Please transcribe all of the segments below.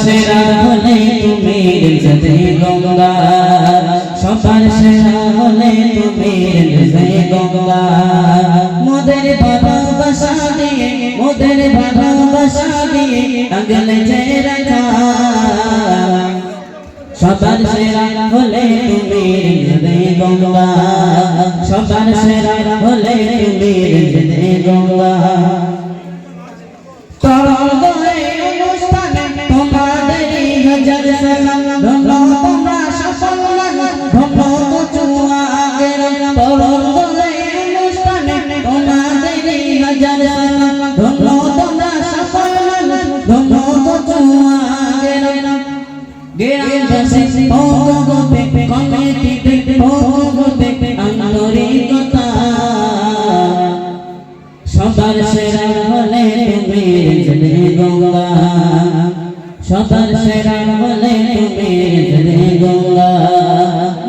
সেরা হলে তুমি রিজদে গঙ্গা সবার সেরা হলে তুমি রিজদে গঙ্গা মোদের ভালোবাসা দিয়ে মোদের ভালোবাসা দিয়ে আগলে যে রাখা সবার সেরা হলে তুমি রিজদে গঙ্গা সবার সেরা হলে তুমি রিজদে গঙ্গা সবার সেরা হলে তুমি রিজদে গঙ্গা সবার সেরা হলে তুমি রিজদে গঙ্গা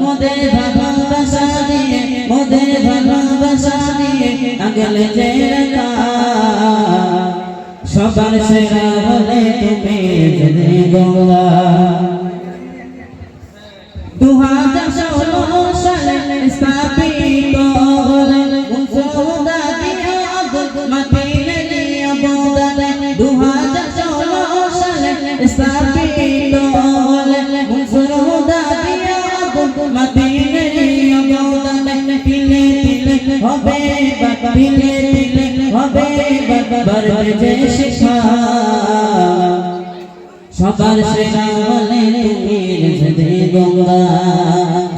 মোদের ভালোবাসা দিয়ে মোদের ভালোবাসা দিয়ে আগলে যে রাখা সবার সেরা হলে তুমি রিজদে গঙ্গা 2016 সালে স্থাপিত হলেন মুসলদা দিয়া মদিনার আবাদে 2016 সালে স্থাপিত হলেন মুসলদা দিয়া মদিনার আবাদে তিলে তিলে হবে বাবা তিলে তিলে হবে বাবা বরবে যে শিখা সবার সেরা হলে তুমি রিজদে গঙ্গা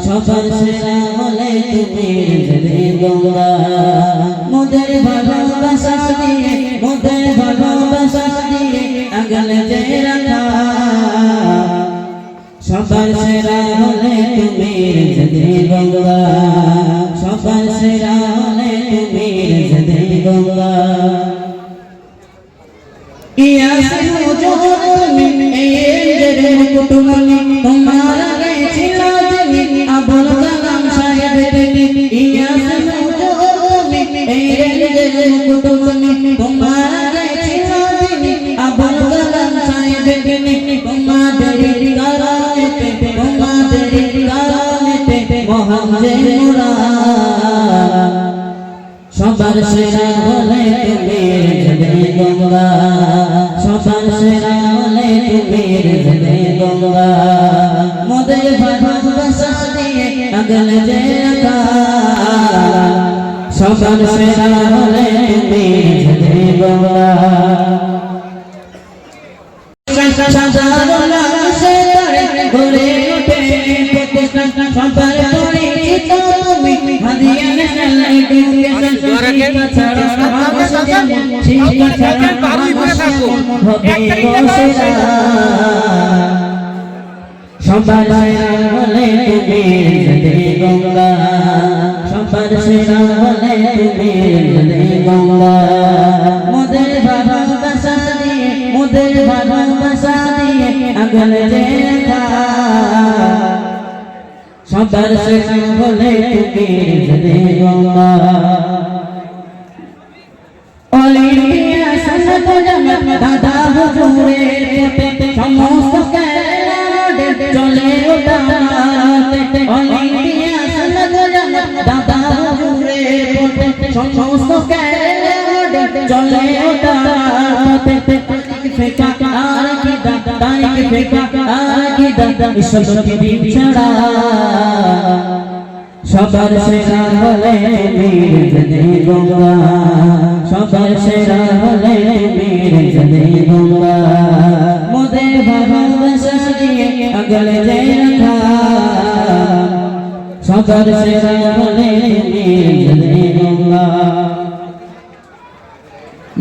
সবার সেরা হলে তুমি রিজদে গঙ্গা মোদের ভালোবাসা দিয়ে মোদের ভালোবাসা দিয়ে আগলে যে রাখা সবার সেরা হলে তুমি রিজদে গঙ্গা সবার সেরা হলে তুমি রিজদে গঙ্গা ইয়া সুজুদ তুমি এর কুতুবনি তোমার গেছিল যিনি আবুল কালাম সাহেবের ইয়া সুজুদ তুমি এর কুতুবনি তোমার গেছিল যিনি আবুল কালাম সাহেবের তোমাদের কারণেতে মহাজে মোরা সবার সেরা হলে তুমি রিজদে গঙ্গা সবার সেরা হলে তুমি রিজদে গঙ্গা মোদের ভালোবাসা দিয়ে আগলে যে রাখা সবার সেরা হলে তুমি রিজদে গঙ্গা সাজানো লাশে তরে ঘুরে ওঠে প্রতিষ্ঠান সবার পরিচিত তুমি হাদিয়া নেশালাই দুনিয়া শিক্ষা ছাড়া শিক্ষা ছাড়া হবে সেরা সবার সেরা হলে তুমি রিজদে গঙ্গা সবার সেরা হলে তুমি রিজদে গঙ্গা মোদের ভালোবাসা দিয়ে মোদের ভালোবাসা দিয়ে আগলে যে রাখা সবার সেরা হলে তুমি রিজদে গঙ্গা অলিম্পিয়া সনদ জামাত দাদা হুজুরের পথে সমস্ত কেরামতে চলে ওঠাতে অলিম্পিয়া সনদ জামাত দাদা হুজুরের পথে সমস্ত কেরামতে চলে ওঠাতে ফেকা আর কি দাদা তাই ফেকা আর কি দাদা ঈশ্বরকে বিছাড়া সবার সেরা হলে তুমি রিজদে গঙ্গা সবার সেরা হলে তুমি রিজদে গঙ্গা মোদের ভালোবাসা দিয়ে আগলে যে রাখা সবার সেরা হলে তুমি রিজদে গঙ্গা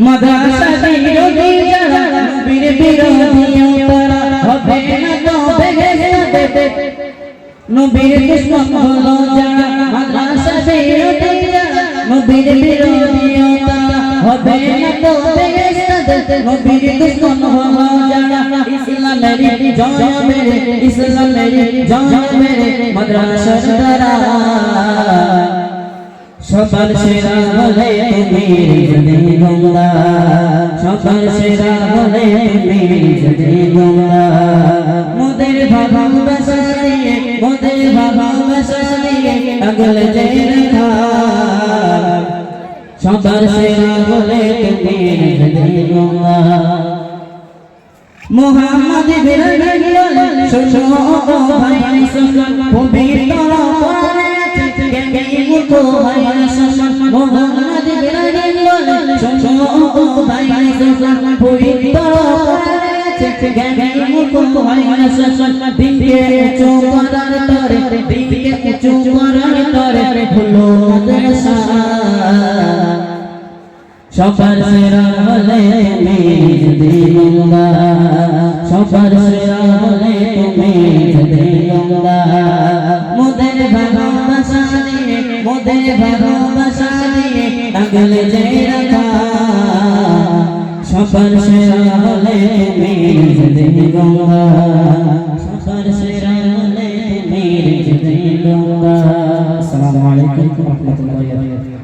মাদ্রাসা বিরোধী যারা নবীর বিরোধী তারা হবে না তো বেহেশতে নবীর দুশমন হলো যারা মাদ্রাসা বিরোধী যারা নবীর বিরোধী তারা হবে না তো বেহেশতে নবীর দুশমন হলো যারা ইসলামের জয় মেরে ইসলামের জয় মেরে মাদ্রাসার দ্বারা সবার সেরা হলে তুমি রিজদে গঙ্গা সবার সেরা হলে তুমি রিজদে গঙ্গা মোহাম্মদ ইব্রাহিম বলে শোনো গো ভাই মুসলমান পবিত্র কোরআনে মুখো ভাই মুসলমান মোহাম্মদ ইব্রাহিম বলে শোনো গো ভাই মুসলমান পবিত্র কোরআনে মুখো ভাই মুসলমান দিকে উঁচু করার তরে দিকে উঁচু করার তরে হলো মাদ্রাসা সবার সেরা হলে তুমি দিলুঙ্গা সবার সেরা হলে তুমি দিলুঙ্গা মোদের ভালোবাসা দিয়ে মোদের ভালোবাসা দিয়ে আগলে যে রাখা সবার সেরা হলে তুমি দিলুঙ্গা সবার সেরা হলে তুমি দিলুঙ্গা। আসসালামু আলাইকুম ওয়া রাহমাতুল্লাহি ওয়া বারাকাতুহু।